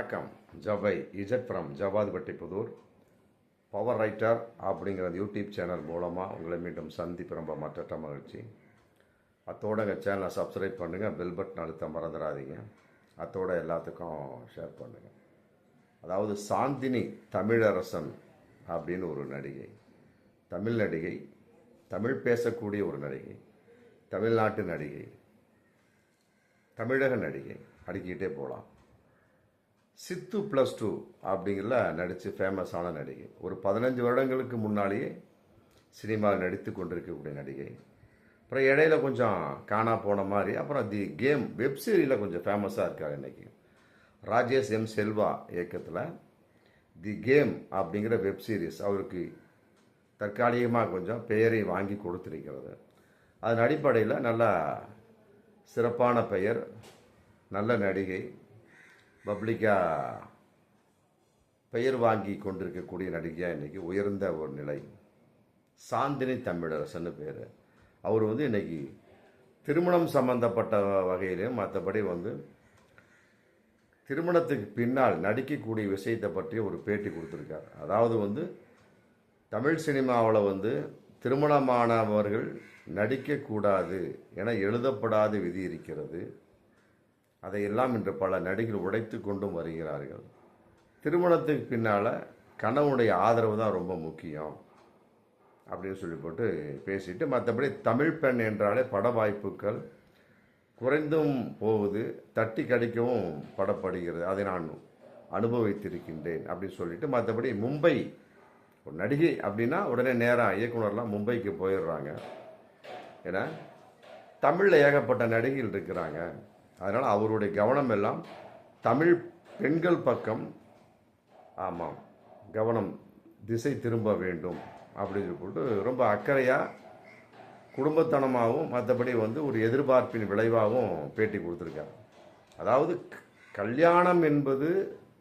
வணக்கம். ஜவை இஜட் from Javadupatti Pudur. Power writer அப்படிங்கிற யூடியூப் சேனல் மூலமாக உங்களை மீண்டும் சந்திப்பு ரொம்ப மற்ற மகிழ்ச்சி. அத்தோட எங்கள் சேனலை சப்ஸ்கிரைப் பண்ணுங்கள், பெல் பட்டன் அழுத்த மறந்துடாதீங்க. அத்தோட எல்லாத்துக்கும் ஷேர் பண்ணுங்கள். அதாவது சாந்தினி தமிழரசன் அப்படின்னு ஒரு நடிகை, தமிழ் நடிகை, தமிழ் பேசக்கூடிய ஒரு நடிகை, தமிழ்நாட்டு நடிகை, தமிழக நடிகை, அடுக்கிக்கிட்டே போகலாம். சித்து +2 அப்படிங்கிற நடித்து ஃபேமஸான நடிகை. ஒரு 15 வருடங்களுக்கு முன்னாலேயே சினிமாவில் நடித்து கொண்டிருக்கக்கூடிய நடிகை. அப்புறம் இடையில கொஞ்சம் காணா போன மாதிரி, அப்புறம் தி கேம் வெப்சீரியில் கொஞ்சம் ஃபேமஸாக இருக்கார் இன்றைக்கி. ராஜேஷ் எம் செல்வா இயக்கத்தில் தி கேம் அப்படிங்கிற வெப்சீரிஸ் அவருக்கு தற்காலிகமாக கொஞ்சம் பெயரை வாங்கி கொடுத்திருக்கிறது. அதன் அடிப்படையில் நல்ல சிறப்பான பெயர், நல்ல நடிகை, பப்ளிக்காக பெயர் வாங்கி கொண்டிருக்கக்கூடிய நடிகையாக இன்றைக்கி உயர்ந்த ஒரு நிலை. சாந்தினி தமிழரசன்னு பேர். அவர் இன்றைக்கி திருமணம் சம்பந்தப்பட்ட வகையிலையும் மற்றபடி திருமணத்துக்கு பின்னால் நடிக்கக்கூடிய விஷயத்தை பற்றி ஒரு பேட்டி கொடுத்துருக்கார். அதாவது தமிழ் சினிமாவில் திருமணமானவர்கள் நடிக்கக்கூடாது என எழுதப்படாத விதி இருக்கிறது. அதையெல்லாம் இன்று பல நடிகர்கள் உடைத்து கொண்டும் வருகிறார்கள். திருமணத்துக்கு பின்னால் கணவனுடைய ஆதரவு தான் ரொம்ப முக்கியம் அப்படின்னு சொல்லி போட்டு பேசிட்டு, மற்றபடி தமிழ் பெண் என்றாலே பட வாய்ப்புகள் குறைந்தும் போகுது, தட்டி கடிக்கவும் படப்படுகிறது, அதை நான் அனுபவித்திருக்கின்றேன் அப்படின்னு சொல்லிட்டு, மற்றபடி மும்பை ஒரு நடிகை அப்படின்னா உடனே நேராக இயக்குனர்லாம் மும்பைக்கு போயிடுறாங்க. ஏன்னா தமிழில் ஏகப்பட்ட நடிகைகள் இருக்கிறாங்க. அதனால் அவருடைய கவனம் எல்லாம் தமிழ் பெண்கள் பக்கம் கவனம் திசை திரும்ப வேண்டும் அப்படின்னு சொல்லிட்டு ரொம்ப அக்கறையாக குடும்பத்தனமாகவும் மற்றபடி ஒரு எதிர்பார்ப்பின் விளைவாகவும் பேட்டி கொடுத்துருக்காரு. அதாவது கல்யாணம் என்பது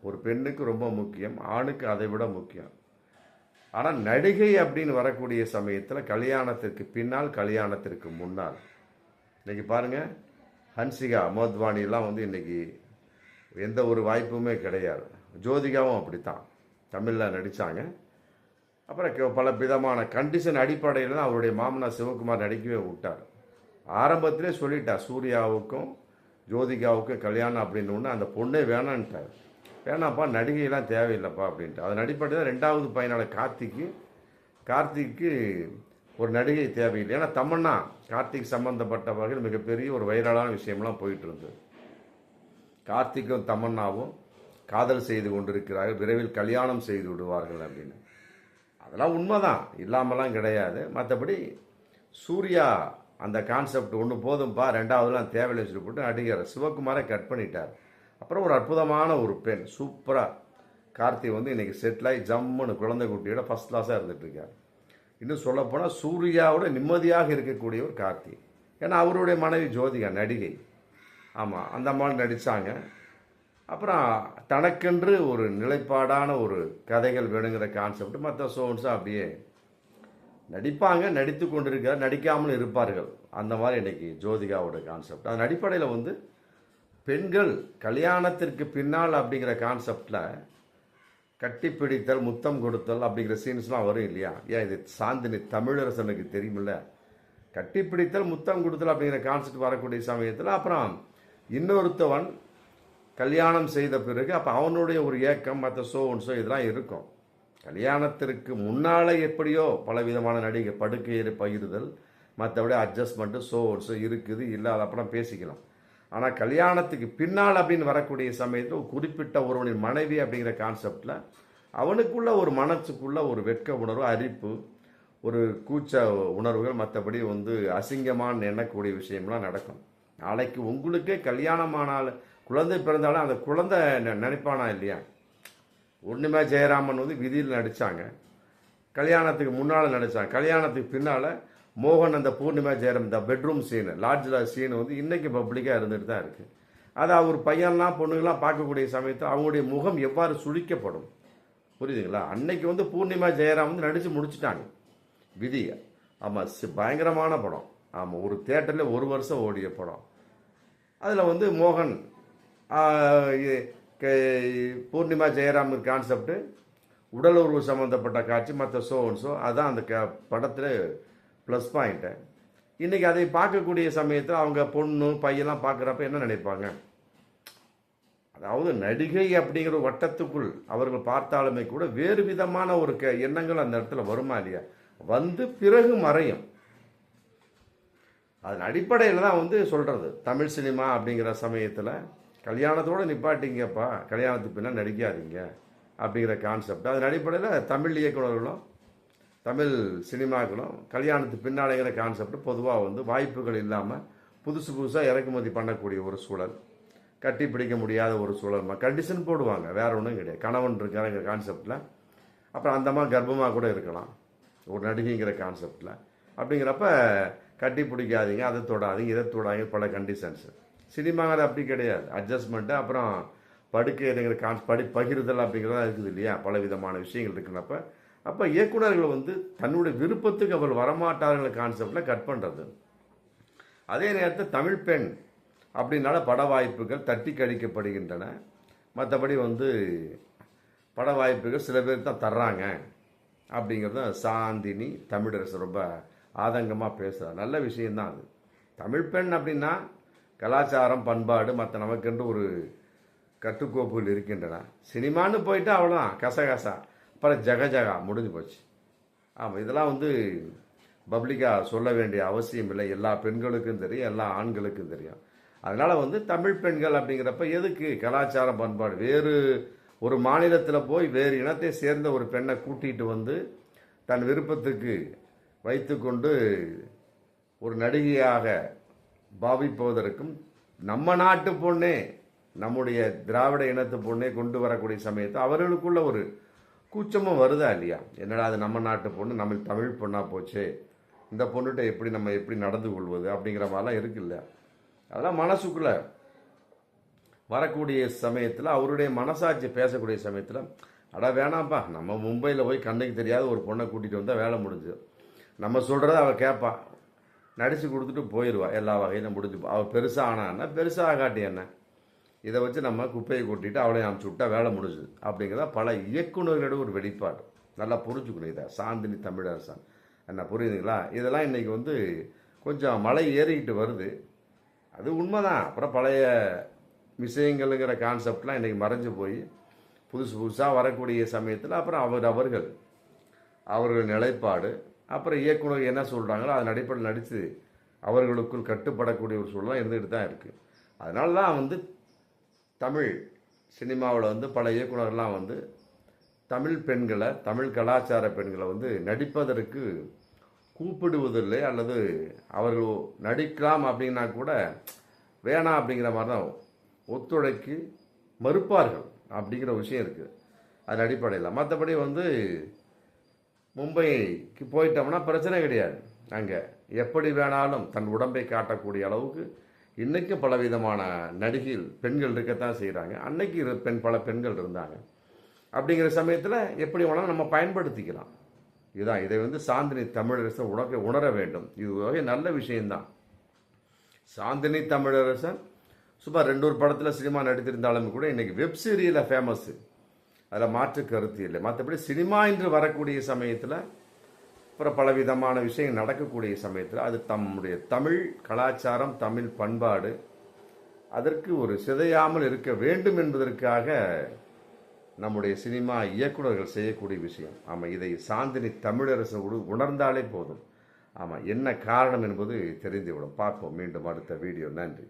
ஒரு பெண்ணுக்கு ரொம்ப முக்கியம், ஆணுக்கு அதை விட முக்கியம். ஆனால் நடிகை அப்படின்னு வரக்கூடிய சமயத்தில் கல்யாணத்திற்கு பின்னால், கல்யாணத்திற்கு முன்னால், இன்றைக்கி பாருங்கள், ஹன்சிகா மோத்வானிலாம் இன்றைக்கி எந்த ஒரு வாய்ப்புமே கிடையாது. ஜோதிகாவும் அப்படித்தான் தமிழில் நடித்தாங்க. அப்புறம் பல விதமான கண்டிஷன் அடிப்படையில் தான் அவருடைய மாமனார் சிவகுமார் நடிக்கவே விட்டார். ஆரம்பத்திலே சொல்லிட்டார், சூர்யாவுக்கும் ஜோதிகாவுக்கும் கல்யாணம் அப்படின்னு ஒன்று, அந்த பொண்ணே வேணான்ட்டார். வேணாப்பா, நடிகையெல்லாம் தேவையில்லைப்பா அப்படின்ட்டு. அதன் அடிப்படையில் தான் 2வது பையனால கார்த்திக்கு ஒரு நடிகை தேவையில்லை. ஏன்னா தமன்னா கார்த்திக் சம்பந்தப்பட்ட வகையில் மிகப்பெரிய ஒரு வைரலான விஷயம்லாம் போயிட்டு இருந்தது. கார்த்திக்கும் தமன்னாவும் காதல் செய்து கொண்டிருக்கிறார்கள், விரைவில் கல்யாணம் செய்து விடுவார்கள் அப்படின்னு. அதெல்லாம் உண்மைதான், இல்லாமலாம் கிடையாது. மற்றபடி சூர்யா அந்த கான்செப்ட் ஒன்று போதும்பா, 2வதுலாம் தேவையில்லைன்னு சொல்லி போட்டு நடிகர் சிவகுமாரை கட் பண்ணிட்டார். அப்புறம் ஒரு அற்புதமான ஒரு பெண், சூப்பராக கார்த்தி இன்றைக்கி செட்டிலாகி ஜம்முன்னு குழந்தை குட்டியோட ஃபஸ்ட் கிளாஸாக இருந்துகிட்ருக்கார். இன்னும் சொல்லப்போனால் சூர்யாவோட நிம்மதியாக இருக்கக்கூடிய ஒரு கார்த்தி. ஏன்னா அவருடைய மனைவி ஜோதிகா நடிகை. அந்த மாதிரி நடித்தாங்க. அப்புறம் தனக்கென்று ஒரு நிலைப்பாடான ஒரு கதைகள் வேணுங்கிற கான்செப்ட், மற்ற சோன்ஸாக அப்படியே நடிப்பாங்க, நடித்து கொண்டிருக்கிறார், நடிக்காமல் இருப்பார்கள். அந்த மாதிரி இன்றைக்கி ஜோதிகாவோட கான்செப்ட். அதன் அடிப்படையில் பெண்கள் கல்யாணத்திற்கு பின்னால் அப்படிங்கிற கான்செப்டில் கட்டிப்பிடித்தல், முத்தம் கொடுத்தல் அப்படிங்கிற சீன்ஸ்லாம் வரும் இல்லையா? ஏன் இது சாந்தினி தமிழரசனுக்கு தெரியுமில்ல? கட்டிப்பிடித்தல், முத்தம் கொடுத்தல் அப்படிங்கிற கான்செப்ட் வரக்கூடிய சமயத்தில் அப்புறம் இன்னொருத்தவன் கல்யாணம் செய்த பிறகு அப்போ அவனுடைய ஒரு ஏக்கம், மற்ற ஷோன்ஸோ இதெல்லாம் இருக்கும். கல்யாணத்திற்கு முன்னால் எப்படியோ பலவிதமான நடிகை படுக்கையை பகிர்தல், மற்றபடி அட்ஜஸ்ட்மெண்ட்டு ஷோன்ஸோ இருக்குது, இல்லாத அப்புறம் பேசிக்கலாம். ஆனால் கல்யாணத்துக்கு பின்னால் அப்படின்னு வரக்கூடிய சமயத்தில் குறிப்பிட்ட ஒருவனின் மனைவி அப்படிங்கிற கான்செப்டில் அவனுக்குள்ள ஒரு மனசுக்குள்ள ஒரு வெட்க உணர்வு, அரிப்பு, ஒரு கூச்ச உணர்வுகள், மற்றபடி அசிங்கமான எண்ணக்கூடிய விஷயம்லாம் நடக்கும். நாளைக்கு உங்களுக்கே கல்யாணமானால் குழந்தை பிறந்தாலும் அந்த குழந்தை நினைப்பானா இல்லையா? ஒன்றுமே ஜெயராமன் விதியில் நடித்தாங்க, கல்யாணத்துக்கு முன்னால் நடித்தாங்க. கல்யாணத்துக்கு பின்னால் மோகன் அந்த பூர்ணிமா ஜெயராம் இந்த பெட்ரூம் சீனு, லாட்ஜில் சீனு இன்றைக்கி பப்ளிக்காக இருந்துட்டு தான் இருக்குது. அது அவர் பையன்லாம் பொண்ணுங்களாம் பார்க்கக்கூடிய சமயத்தில் அவங்களுடைய முகம் எவ்வாறு சுழிக்கப்படும், புரியுதுங்களா? அன்னைக்கு பூர்ணிமா ஜெயராம் நடித்து முடிச்சுட்டாங்க விதி. பயங்கரமான படம். ஒரு தேட்டரில் 1 வருஷம் ஓடிய படம். அதில் மோகன் பூர்ணிமா ஜெயராம் கான்செப்ட், உடல் உறவு சம்மந்தப்பட்ட காட்சி, மற்ற ஷோ அதான் அந்த படத்தில் ப்ளஸ் பாயிண்ட்டு. இன்றைக்கி அதை பார்க்கக்கூடிய சமயத்தில் அவங்க பொண்ணு பையெல்லாம் பார்க்குறப்ப என்ன நினைப்பாங்க? அதாவது நடிகை அப்படிங்கிற வட்டத்துக்குள் அவர்கள் பார்த்தாலுமே கூட வேறு விதமான ஒரு எண்ணங்கள் அந்த இடத்துல வருமா இல்லையா? வந்து பிறகு மறையும். அதன் அடிப்படையில் தான் வந்து சொல்கிறது, தமிழ் சினிமா அப்படிங்கிற சமயத்தில் கல்யாணத்தோடு நிப்பாட்டிங்கப்பா, கல்யாணத்துக்கு பின்னால் நடிக்காதீங்க அப்படிங்கிற கான்செப்ட். அதன் அடிப்படையில் தமிழ் இயக்குநர்களும் தமிழ் சினிமாக்களும் கல்யாணத்துக்கு பின்னாலேங்கிற கான்செப்ட் பொதுவாக வந்து வாய்ப்புகள் இல்லாமல் புதுசாக இறக்குமதி பண்ணக்கூடிய ஒரு சூழல், கட்டி பிடிக்க முடியாத ஒரு சூழல், கண்டிஷன் போடுவாங்க, வேற ஒன்றும் கிடையாது. கணவன் இருக்காருங்கிற கான்செப்டில், அப்புறம் அந்தமாக கர்ப்பமாக கூட இருக்கலாம் ஒரு நடிகைங்கிற கான்செப்டில். அப்படிங்கிறப்ப கட்டி பிடிக்காதீங்க, அதை தொடாதீங்க, இதை தொடாதீங்க, பல கண்டிஷன்ஸ். சினிமாங்கிறது அப்படி கிடையாது, அட்ஜஸ்ட்மெண்ட்டு, அப்புறம் படுக்கைங்கிற பகிர்தல் அப்படிங்கிறதா இருக்குது இல்லையா? பல விதமான விஷயங்கள் இருக்குனப்ப அப்போ இயக்குநர்கள் வந்து தன்னுடைய விருப்பத்துக்கு அவர் வரமாட்டார்கள் கான்செப்டில் கட் பண்ணுறது. அதே நேரத்தில் தமிழ் பெண் அப்படின்னால பட வாய்ப்புகள் தட்டி கழிக்கப்படுகின்றன. மற்றபடி வந்து பட வாய்ப்புகள் சில பேர் தான் தர்றாங்க அப்படிங்கிறத சாந்தினி தமிழரசு ரொம்ப ஆதங்கமாக பேசுகிறார். நல்ல விஷயந்தான் அது. தமிழ் பெண் அப்படின்னா கலாச்சாரம், பண்பாடு, மற்ற நமக்கென்று ஒரு கட்டுக்கோப்புகள் இருக்கின்றன. சினிமான்னு போயிட்டு அவ்வளோதான், கசகசா, அப்புறம் ஜகஜகா, முடிஞ்சு போச்சு. ஆமாம், இதெல்லாம் வந்து பப்ளிக்காக சொல்ல வேண்டிய அவசியம் இல்லை. எல்லா பெண்களுக்கும் தெரியும், எல்லா ஆண்களுக்கும் தெரியும். அதனால் வந்து தமிழ் பெண்கள் அப்படிங்கிறப்ப எதுக்கு கலாச்சாரம், பண்பாடு? வேறு ஒரு மாநிலத்தில் போய் வேறு இனத்தை சேர்ந்த ஒரு பெண்ணை கூட்டிகிட்டு வந்து தன் விருப்பத்துக்கு வைத்துக்கொண்டு ஒரு நடிகையாக பாவிப்பதற்கும், நம்ம நாட்டு பொண்ணே, நம்முடைய திராவிட இனத்து பொண்ணே கொண்டு வரக்கூடிய சமயத்தை அவர்களுக்குள்ள ஒரு கூச்சமும் வருதா இல்லையா? என்னடா அது நம்ம நாட்டு பொண்ணு, நம்ம தமிழ் பொண்ணாக போச்சு, இந்த பொண்ணுகிட்ட எப்படி நடந்து கொள்வது அப்படிங்கிற மாதிரிலாம் இருக்குல்ல. அதெல்லாம் மனசுக்குள்ள வரக்கூடிய சமயத்தில், அவருடைய மனசாட்சி பேசக்கூடிய சமயத்தில், அட வேணாம்ப்பா, நம்ம மும்பையில் போய் கண்ணுக்கு தெரியாத ஒரு பொண்ணை கூட்டிகிட்டு வந்தால் வேலை முடிஞ்சு, நம்ம சொல்கிறத அவள் கேட்பா, நடித்து கொடுத்துட்டு போயிடுவா, எல்லா வகையிலும் முடிஞ்சுப்பா. அவள் பெருசாக ஆனான்னா பெருசாக ஆகாட்டி என்ன, இதை வச்சு நம்ம குப்பையை கொட்டிட்டு அவளை அனுப்பிச்சு விட்டா வேலை முடிஞ்சுது அப்படிங்கிறத பல இயக்குநர்களோட ஒரு வெளிப்பாடு. நல்லா புரிஞ்சுக்கணும் இதை. சாந்தினி தமிழரசன் என்ன புரியுதுங்களா? இதெல்லாம் இன்றைக்கி வந்து கொஞ்சம் மழை ஏறிக்கிட்டு வருது, அது உண்மைதான். அப்புறம் பழைய விஷயங்களுங்கிற கான்செப்ட்லாம் இன்றைக்கி மறைஞ்சு போய் புதுசாக வரக்கூடிய சமயத்தில் அப்புறம் அவர்கள் நிலைப்பாடு, அப்புறம் இயக்குனர் என்ன சொல்கிறாங்களோ அதன் அடிப்படையில் நடித்து அவர்களுக்குள் கட்டுப்படக்கூடிய ஒரு சூழலாம் இருந்துகிட்டு தான் இருக்குது. அதனால தான் வந்து தமிழ் சினிமாவில் வந்து பல இயக்குநர்லாம் வந்து தமிழ் பெண்களை, தமிழ் கலாச்சார பெண்களை வந்து நடிப்பதற்கு கூப்பிடுவதில்லை, அல்லது அவர்கள் நடிக்கலாம் அப்படின்னா கூட வேணாம் அப்படிங்கிற மாதிரி தான் ஒத்துழைக்கு மறுப்பார்கள் அப்படிங்கிற விஷயம் இருக்குது. அது அடிப்படையில் மற்றபடி வந்து மும்பைக்கு போயிட்டோம்னா பிரச்சனை கிடையாது. அங்கே எப்படி வேணாலும் தன் உடம்பை காட்டக்கூடிய அளவுக்கு இன்றைக்கும் பலவிதமான நடிகைகள் பெண்கள் இருக்கத்தான் செய்கிறாங்க. அன்னைக்கு பல பெண்கள் இருந்தாங்க. அப்படிங்கிற சமயத்தில் எப்படி வேணாலும் நம்ம பயன்படுத்திக்கலாம். இதுதான், இதை வந்து சாந்தினி தமிழரசன் உணர வேண்டும். இது வகை நல்ல விஷயம்தான். சாந்தினி தமிழரசன் சுமார் 2 படத்தில் சினிமா நடித்திருந்தாலும் கூட இன்றைக்கி வெப் சீரியலில் ஃபேமஸ்ஸு, அதில் மாற்று கருத்து இல்லை. மற்றபடி சினிமா என்று வரக்கூடிய சமயத்தில் அப்புறம் பலவிதமான விஷயங்கள் நடக்கக்கூடிய சமயத்தில் அது தம்முடைய தமிழ் கலாச்சாரம், தமிழ் பண்பாடு அதற்கு ஒரு சிதையாமல் இருக்க வேண்டும் என்பதற்காக நம்முடைய சினிமா இயக்குநர்கள் செய்யக்கூடிய விஷயம். ஆமாம், இதை சாந்தினி தமிழரசு உணர்ந்தாலே போதும். ஆமாம், என்ன காரணம் என்பது தெரிந்துவிடும். பார்ப்போம் மீண்டும் அடுத்த வீடியோ. நன்றி.